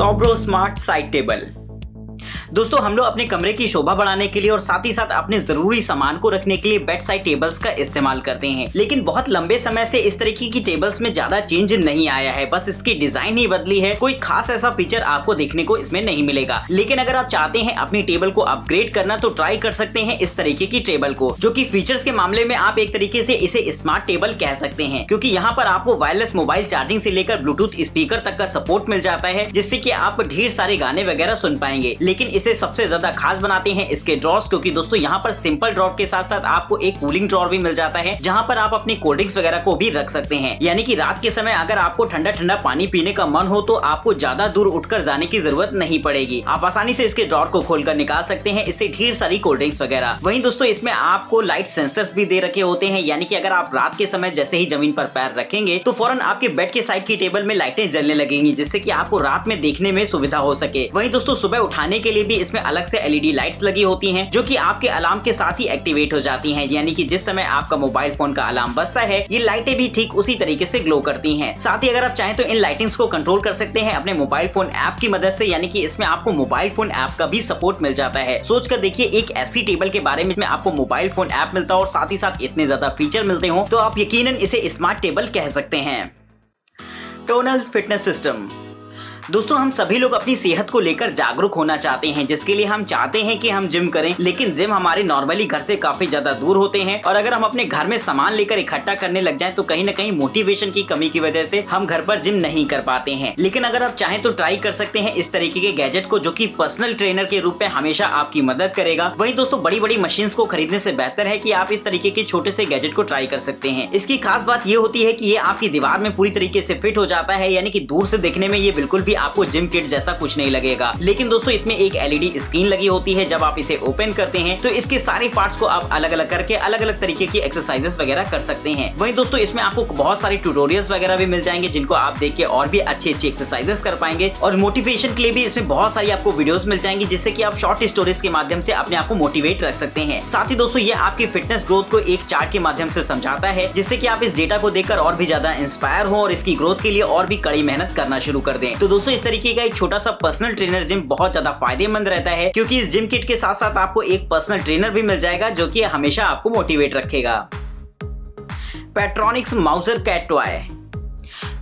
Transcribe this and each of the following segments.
सोब्रो smart side table. दोस्तों हम लोग अपने कमरे की शोभा बढ़ाने के लिए और साथ ही साथ अपने जरूरी सामान को रखने के लिए बेड साइड टेबल्स का इस्तेमाल करते हैं, लेकिन बहुत लंबे समय से इस तरीके की टेबल्स में ज्यादा चेंज नहीं आया है, बस इसकी डिजाइन ही बदली है। कोई खास ऐसा फीचर आपको देखने को इसमें नहीं मिलेगा। लेकिन अगर आप चाहते हैं अपनी टेबल को अपग्रेड करना तो ट्राई कर सकते हैं इस तरीके की टेबल को, जो कि फीचर्स के मामले में आप एक तरीके से इसे स्मार्ट टेबल कह सकते हैं, क्योंकि यहाँ पर आपको वायरलेस मोबाइल चार्जिंग से लेकर ब्लूटूथ स्पीकर तक का सपोर्ट मिल जाता है, जिससे कि आप ढेर सारे गाने वगैरह सुन पाएंगे। लेकिन इसे सबसे ज्यादा खास बनाते हैं इसके ड्रॉर्स, क्योंकि दोस्तों यहाँ पर सिंपल ड्रॉर के साथ साथ आपको एक कूलिंग ड्रॉर भी मिल जाता है, जहाँ पर आप अपनी कोल्ड ड्रिंक्स वगैरह को भी रख सकते हैं। यानी कि रात के समय अगर आपको ठंडा ठंडा पानी पीने का मन हो तो आपको ज्यादा दूर उठकर जाने की जरूरत नहीं पड़ेगी। आप आसानी से इसके ड्रॉर को खोलकर निकाल सकते हैं, इससे ढेर सारी कोल्ड ड्रिंक्स वगैरह। वहीं दोस्तों इसमें आपको लाइट सेंसर्स भी दे रखे होते हैं, यानी कि अगर आप रात के समय जैसे ही जमीन पर पैर रखेंगे तो फौरन आपके बेड के साइड की टेबल में लाइटें जलने लगेंगी, जिससे कि आपको रात में देखने में सुविधा हो सके। वहीं दोस्तों सुबह उठाने के लिए भी इसमें अलग से LED लाइट्स लगी होती हैं, जो कि आपके अलार्म के साथ ही एक्टिवेट हो जाती हैं। यानी कि जिस समय आपका मोबाइल फोन का अलार्म बजता है ये लाइटें भी ठीक उसी तरीके से ग्लो करती हैं। साथ ही अगर आप चाहें तो इन लाइटिंग्स को कंट्रोल कर सकते हैं अपने मोबाइल फोन ऐप की मदद से, यानी कि इसमें आपको मोबाइल फोन ऐप का भी सपोर्ट मिल जाता है। सोच कर देखिए एक ऐसी टेबल के बारे में आपको मोबाइल फोन ऐप मिलता हो और साथ ही साथ इतने ज्यादा फीचर मिलते हो तो आप यकीनन इसे स्मार्ट टेबल कह सकते हैं। Tonal fitness system. दोस्तों हम सभी लोग अपनी सेहत को लेकर जागरूक होना चाहते हैं, जिसके लिए हम चाहते हैं कि हम जिम करें, लेकिन जिम हमारे नॉर्मली घर से काफी ज्यादा दूर होते हैं और अगर हम अपने घर में सामान लेकर इकट्ठा करने लग जाएं तो कहीं न कहीं मोटिवेशन की कमी की वजह से हम घर पर जिम नहीं कर पाते हैं। लेकिन अगर आप चाहें तो ट्राई कर सकते हैं इस तरीके के गैजेट को, जो कि पर्सनल ट्रेनर के रूप में हमेशा आपकी मदद करेगा। वहीं दोस्तों बड़ी बड़ी मशीन को खरीदने से बेहतर है कि आप इस तरीके के छोटे से गैजेट को ट्राई कर सकते हैं। इसकी खास बात ये होती है कि ये आपकी दीवार में पूरी तरीके से फिट हो जाता है, यानी कि दूर से देखने में ये बिल्कुल भी आपको जिम किट जैसा कुछ नहीं लगेगा। लेकिन दोस्तों इसमें एक LED स्क्रीन लगी होती है। जब आप इसे ओपन करते हैं तो इसके सारे पार्ट्स को आप अलग अलग करके अलग अलग तरीके की एक्सरसाइजेस वगैरह कर सकते हैं। वहीं दोस्तों इसमें आपको बहुत सारे ट्यूटोरियल्स वगैरह भी मिल जाएंगे, जिनको आप देख के और भी अच्छी एक्सरसाइजेस कर पाएंगे। और मोटिवेशन के लिए भी इसमें बहुत सारी आपको वीडियोस मिल जाएंगी, जिससे कि आप शॉर्ट स्टोरीज के माध्यम से अपने आप को मोटिवेट रख सकते हैं। साथ ही दोस्तों ये आपकी फिटनेस ग्रोथ को एक चार्ट के माध्यम से समझाता है, जिससे कि आप इस डेटा को देखकर और भी ज्यादा इंस्पायर हो और इसकी ग्रोथ के लिए और भी कड़ी मेहनत करना शुरू कर दें। तो दोस्तों इस तरीके का एक छोटा सा पर्सनल ट्रेनर जिम बहुत ज्यादा फायदेमंद रहता है, क्योंकि इस जिम किट के साथ साथ आपको एक पर्सनल ट्रेनर भी मिल जाएगा, जो कि हमेशा आपको मोटिवेट रखेगा। पेट्रॉनिक्स माउजर कैट टॉय।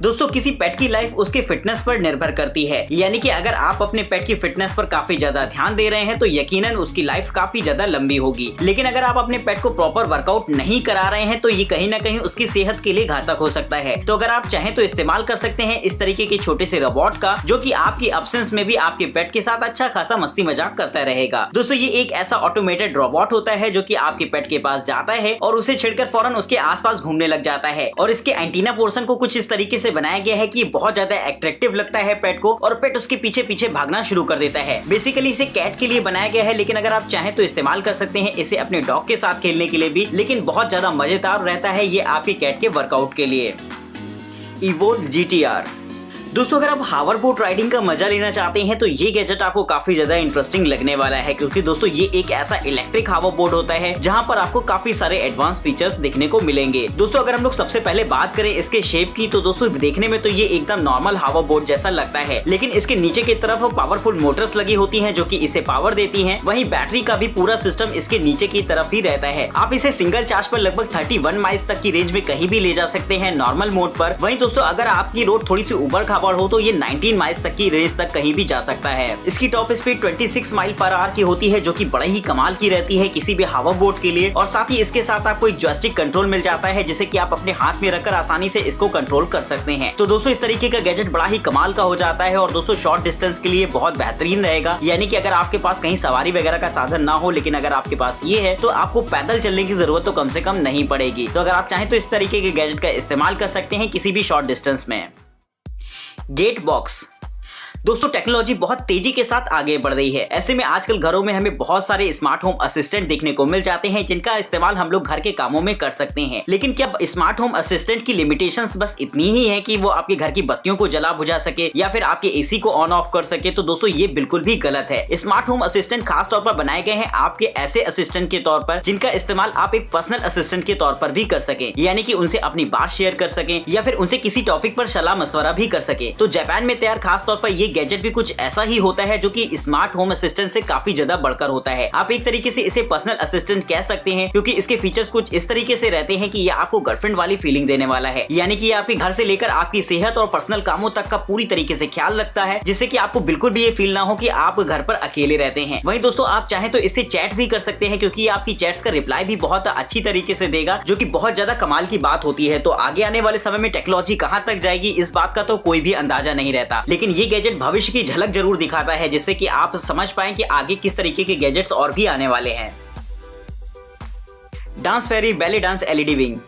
दोस्तों किसी पेट की लाइफ उसके फिटनेस पर निर्भर करती है, यानी कि अगर आप अपने पेट की फिटनेस पर काफी ज्यादा ध्यान दे रहे हैं तो यकीनन उसकी लाइफ काफी ज्यादा लंबी होगी। लेकिन अगर आप अपने पेट को प्रॉपर वर्कआउट नहीं करा रहे हैं तो ये कहीं ना कहीं उसकी सेहत के लिए घातक हो सकता है। तो अगर आप चाहें तो इस्तेमाल कर सकते हैं इस तरीके के छोटे से रोबोट का, जो कि आपकी अब्सेंस में भी आपके पेट के साथ अच्छा खासा मस्ती मजाक करता रहेगा। दोस्तों ये एक ऐसा ऑटोमेटेड रोबोट होता है जो कि आपके पेट के पास जाता है और उसे छिड़कर फौरन उसके आसपास घूमने लग जाता है। और इसके एंटीना पोर्शन को कुछ इस तरीके से बनाया गया है कि बहुत ज्यादा अट्रैक्टिव लगता है पेट को, और पेट उसके पीछे पीछे भागना शुरू कर देता है। बेसिकली इसे कैट के लिए बनाया गया है, लेकिन अगर आप चाहें तो इस्तेमाल कर सकते हैं इसे अपने डॉग के साथ खेलने के लिए भी, लेकिन बहुत ज्यादा मजेदार रहता है ये आपके कैट के वर्कआउट के लिए। Evolve GTR। दोस्तों अगर आप हावर बोट राइडिंग का मजा लेना चाहते हैं तो ये गैजेट आपको काफी ज्यादा इंटरेस्टिंग लगने वाला है, क्योंकि दोस्तों ये एक ऐसा इलेक्ट्रिक हावर बोट होता है जहां पर आपको काफी सारे एडवांस फीचर्स देखने को मिलेंगे। दोस्तों अगर हम लोग सबसे पहले बात करें इसके शेप की, तो दोस्तों देखने में तो ये एकदम नॉर्मल हावर बोट जैसा लगता है, लेकिन इसके नीचे की तरफ पावरफुल मोटर्स लगी होती है जो कि इसे पावर देती है। वहीं बैटरी का भी पूरा सिस्टम इसके नीचे की तरफ ही रहता है। आप इसे सिंगल चार्ज पर लगभग 31 माइल्स तक की रेंज में कहीं भी ले जा सकते हैं नॉर्मल मोड पर। वहीं दोस्तों अगर आपकी रोड थोड़ी सी उबड़ खाबड़ हो तो ये 19 माइल्स तक की रेंज तक कहीं भी जा सकता है। इसकी top speed 26 mile per hour की होती है, जो कि बड़ा ही कमाल की रहती है किसी भी हावर बोट के लिए। और साथ ही इसके साथ आपको एक जॉयस्टिक कंट्रोल मिल जाता है, जिसे कि आप अपने हाथ में रखकर आसानी से इसको कंट्रोल कर सकते हैं। तो दोस्तों इस तरीके का गैजेट बड़ा ही कमाल का हो जाता है और दोस्तों शॉर्ट डिस्टेंस के लिए बहुत बेहतरीन रहेगा। यानी कि अगर आपके पास कहीं सवारी वगैरह का साधन ना हो, लेकिन अगर आपके पास ये है तो आपको पैदल चलने की जरूरत तो कम से कम नहीं पड़ेगी। तो अगर आप चाहें तो इस तरीके के गैजेट का इस्तेमाल कर सकते हैं किसी भी शॉर्ट डिस्टेंस में। गेट बॉक्स। दोस्तों टेक्नोलॉजी बहुत तेजी के साथ आगे बढ़ रही है। ऐसे में आजकल घरों में हमें बहुत सारे स्मार्ट होम असिस्टेंट देखने को मिल जाते हैं, जिनका इस्तेमाल हम लोग घर के कामों में कर सकते हैं। लेकिन क्या स्मार्ट होम असिस्टेंट की लिमिटेशंस बस इतनी ही है कि वो आपके घर की बत्तियों को जला बुझा सके या फिर आपके एसी को ऑन ऑफ कर सके? तो दोस्तों ये बिल्कुल भी गलत है। स्मार्ट होम असिस्टेंट खास तौर पर बनाए गए हैं आपके ऐसे असिस्टेंट के तौर पर जिनका इस्तेमाल आप एक पर्सनल असिस्टेंट के तौर पर भी कर सके, यानी कि उनसे अपनी बात शेयर कर सके या फिर उनसे किसी टॉपिक पर सलाह मशवरा भी कर सके। तो जापान में तैयार खास तौर पर ये गैजेट भी कुछ ऐसा ही होता है जो कि स्मार्ट होम असिस्टेंट से काफी ज्यादा बढ़कर होता है। आप एक तरीके से इसे पर्सनल असिस्टेंट कह सकते हैं, क्योंकि इसके फीचर्स कुछ इस तरीके से रहते हैं कि ये आपको गर्लफ्रेंड वाली फीलिंग देने वाला है। यानी कि ये आपके घर से लेकर आपकी सेहत और पर्सनल कामों तक का पूरी तरीके से ख्याल रखता है, जिससे कि आपको बिल्कुल भी ये फील ना हो कि आप घर पर अकेले रहते हैं। वहीं दोस्तों आप चाहें तो इससे चैट भी कर सकते हैं, क्योंकि आपकी चैट्स का रिप्लाई भी बहुत अच्छी तरीके से देगा, जो कि बहुत ज्यादा कमाल की बात होती है। तो आगे आने वाले समय में टेक्नोलॉजी कहां तक जाएगी इस बात का तो कोई भी अंदाजा नहीं रहता, लेकिन ये गैजेट भविष्य की झलक जरूर दिखाता है, जिससे कि आप समझ पाएं कि आगे किस तरीके के गैजेट्स और भी आने वाले हैं। डांस फेरी बैले डांस एलईडी विंग।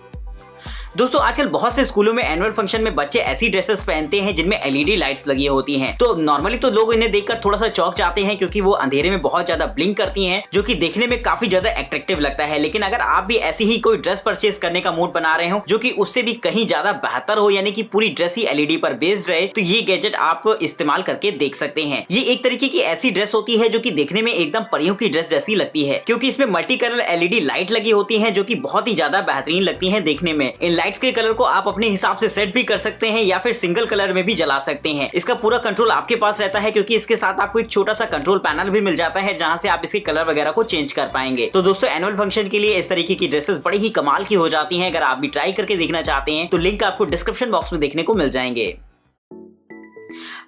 दोस्तों आजकल बहुत से स्कूलों में एनुअल फंक्शन में बच्चे ऐसी ड्रेसेस पहनते हैं जिनमें एलईडी लाइट्स लगी होती हैं। तो नॉर्मली तो लोग इन्हें देखकर थोड़ा सा चौंक जाते हैं, क्योंकि वो अंधेरे में बहुत ज्यादा ब्लिंक करती हैं, जो कि देखने में काफी ज्यादा एट्रैक्टिव लगता है। लेकिन अगर आप भी ऐसी ही कोई ड्रेस परचेज करने का मूड बना रहे हो जो कि उससे भी कहीं ज्यादा बेहतर हो, यानी कि पूरी ड्रेस ही एलईडी पर बेस्ड रहे, तो ये गैजेट आप इस्तेमाल करके देख सकते हैं। ये एक तरीके की ऐसी ड्रेस होती है जो कि देखने में एकदम परियों की ड्रेस जैसी लगती है, क्योंकि इसमें मल्टी कलर एलईडी लाइट लगी होती है, जो कि बहुत ही ज्यादा बेहतरीन लगती है देखने में। इन लाइट्स के कलर को आप अपने हिसाब से सेट भी कर सकते हैं या फिर सिंगल कलर में भी जला सकते हैं। इसका पूरा कंट्रोल आपके पास रहता है, क्योंकि इसके साथ आपको एक छोटा सा कंट्रोल पैनल भी मिल जाता है, जहां से आप इसके कलर वगैरह को चेंज कर पाएंगे। तो दोस्तों एनुअल फंक्शन के लिए इस तरीके की ड्रेसेस बड़ी ही कमाल की हो जाती हैं। अगर आप भी ट्राई करके देखना चाहते हैं तो लिंक आपको डिस्क्रिप्शन बॉक्स में देखने को मिल जाएंगे।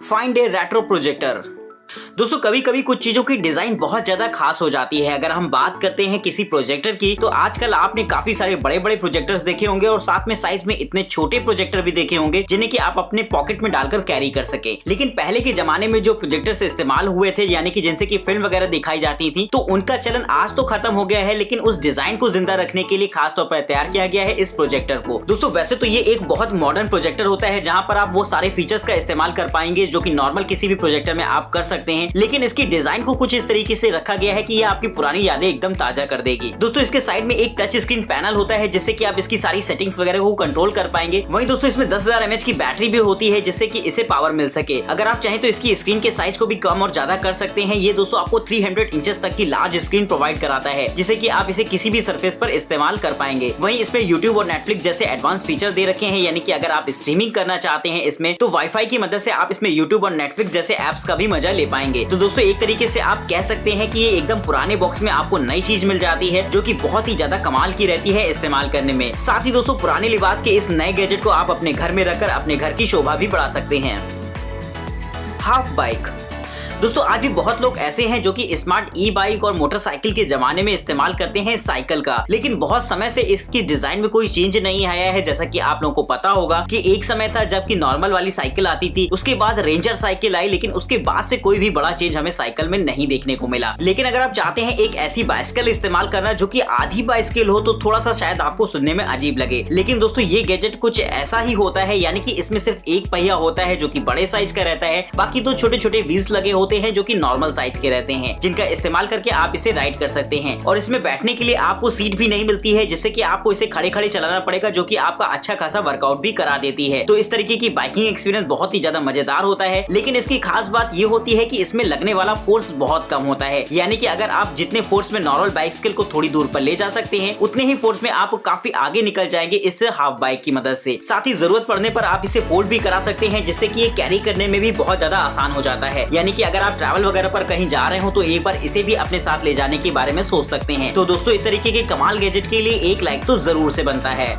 फाइंड ए रेट्रो प्रोजेक्टर। दोस्तों कभी कभी कुछ चीजों की डिजाइन बहुत ज्यादा खास हो जाती है। अगर हम बात करते हैं किसी प्रोजेक्टर की, तो आजकल आपने काफी सारे बड़े बड़े प्रोजेक्टर्स देखे होंगे और साथ में साइज में इतने छोटे प्रोजेक्टर भी देखे होंगे जिन्हें कि आप अपने पॉकेट में डालकर कैरी कर सके। लेकिन पहले के जमाने में जो प्रोजेक्टर्स इस्तेमाल हुए थे, यानी कि जिनसे की फिल्म वगैरह दिखाई जाती थी, तो उनका चलन आज तो खत्म हो गया है, लेकिन उस डिजाइन को जिंदा रखने के लिए खास तौर पर तैयार किया गया है इस प्रोजेक्टर को। दोस्तों वैसे तो ये एक बहुत मॉडर्न प्रोजेक्टर होता है, जहां पर आप वो सारे फीचर्स का इस्तेमाल कर पाएंगे जो कि नॉर्मल किसी भी प्रोजेक्टर में आप कर सकते हैं, लेकिन इसकी डिजाइन को कुछ इस तरीके से रखा गया है कि ये आपकी पुरानी यादें एकदम ताजा कर देगी। दोस्तों इसके साइड में एक टच स्क्रीन पैनल होता है, जिससे कि आप इसकी सारी सेटिंग्स वगैरह को कंट्रोल कर पाएंगे। वहीं दोस्तों इसमें 10,000 mAh की बैटरी भी होती है, जिससे कि इसे पावर मिल सके। अगर आप चाहें तो इसकी स्क्रीन के साइज को भी कम और ज्यादा कर सकते हैं। ये दोस्तों आपको 300 इंचेस तक की लार्ज स्क्रीन प्रोवाइड कराता है, जिससे कि आप इसे किसी भी सरफेस पर इस्तेमाल कर पाएंगे। वहीं इसमें यूट्यूब और नेटफ्लिक्स जैसे एडवांस फीचर दे रखे हैं, यानी कि अगर आप स्ट्रीमिंग करना चाहते हैं इसमें, तो वाईफाई की मदद से आप इसमें यूट्यूब और नेटफ्लिक्स जैसे एप्स का भी मजा ले पाएंगे। तो दोस्तों एक तरीके से आप कह सकते हैं कि ये एकदम पुराने बॉक्स में आपको नई चीज मिल जाती है, जो कि बहुत ही ज्यादा कमाल की रहती है इस्तेमाल करने में। साथ ही दोस्तों पुराने लिबास के इस नए गैजेट को आप अपने घर में रखकर अपने घर की शोभा भी बढ़ा सकते हैं। Half bike. दोस्तों आज भी बहुत लोग ऐसे हैं जो कि स्मार्ट ई बाइक और मोटरसाइकिल के जमाने में इस्तेमाल करते हैं साइकिल का, लेकिन बहुत समय से इसकी डिजाइन में कोई चेंज नहीं आया है। जैसा कि आप लोगों को पता होगा कि एक समय था जबकि नॉर्मल वाली साइकिल आती थी, उसके बाद रेंजर साइकिल आई, लेकिन उसके बाद से कोई भी बड़ा चेंज हमें साइकिल में नहीं देखने को मिला। लेकिन अगर आप चाहते हैं एक ऐसी बाइसिकल इस्तेमाल करना जो कि आधी बाइसिकल हो, तो थोड़ा सा शायद आपको सुनने में अजीब लगे, लेकिन दोस्तों ये गैजेट कुछ ऐसा ही होता है। यानी कि इसमें सिर्फ एक पहिया होता है जो कि बड़े साइज का रहता है, बाकी दो छोटे छोटे व्हील्स लगे होते हैं जो कि नॉर्मल साइज के रहते हैं, जिनका इस्तेमाल करके आप इसे राइड कर सकते हैं। और इसमें बैठने के लिए आपको सीट भी नहीं मिलती है, जिससे कि आपको इसे खड़े खड़े चलाना पड़ेगा, जो कि आपका अच्छा खासा वर्कआउट भी करा देती है। तो इस तरीके की बाइकिंग एक्सपीरियंस बहुत ही ज्यादा मजेदार होता है। लेकिन इसकी खास बात ये होती है कि इसमें लगने वाला फोर्स बहुत कम होता है। यानी कि अगर आप जितने फोर्स में नॉर्मल बाइसिकल को थोड़ी दूर पर ले जा सकते हैं, उतने ही फोर्स में आप काफी आगे निकल जाएंगे इस हाफ बाइक की मदद से। साथ ही जरूरत पड़ने पर आप इसे फोल्ड भी करा सकते हैं, जिससे कि ये कैरी करने में भी बहुत ज्यादा आसान हो जाता है। यानी कि अगर आप ट्रैवल वगैरह पर कहीं जा रहे हो तो एक बार इसे भी अपने साथ ले जाने के बारे में सोच सकते हैं। तो दोस्तों इस तरीके के कमाल गैजेट के लिए एक लाइक तो जरूर से बनता है।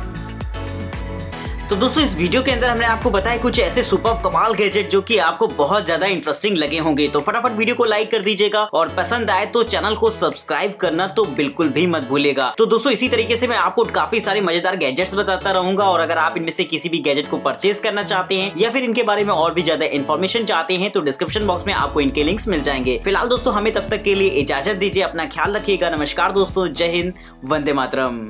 तो दोस्तों इस वीडियो के अंदर हमने आपको बताया कुछ ऐसे सुपर कमाल गैजेट जो कि आपको बहुत ज्यादा इंटरेस्टिंग लगे होंगे। तो फटाफट वीडियो को लाइक कर दीजिएगा और पसंद आए तो चैनल को सब्सक्राइब करना तो बिल्कुल भी मत भूलिएगा। तो दोस्तों इसी तरीके से मैं आपको काफी सारे मजेदार गैजेट्स बताता रहूंगा, और अगर आप इनमें से किसी भी गैजेट को परचेज करना चाहते हैं या फिर इनके बारे में और भी ज्यादा इन्फॉर्मेशन चाहते हैं, तो डिस्क्रिप्शन बॉक्स में आपको इनके लिंक्स मिल जाएंगे। फिलहाल दोस्तों हमें तब तक के लिए इजाजत दीजिए, अपना ख्याल रखिएगा। नमस्कार दोस्तों, जय हिंद, वंदे मातरम।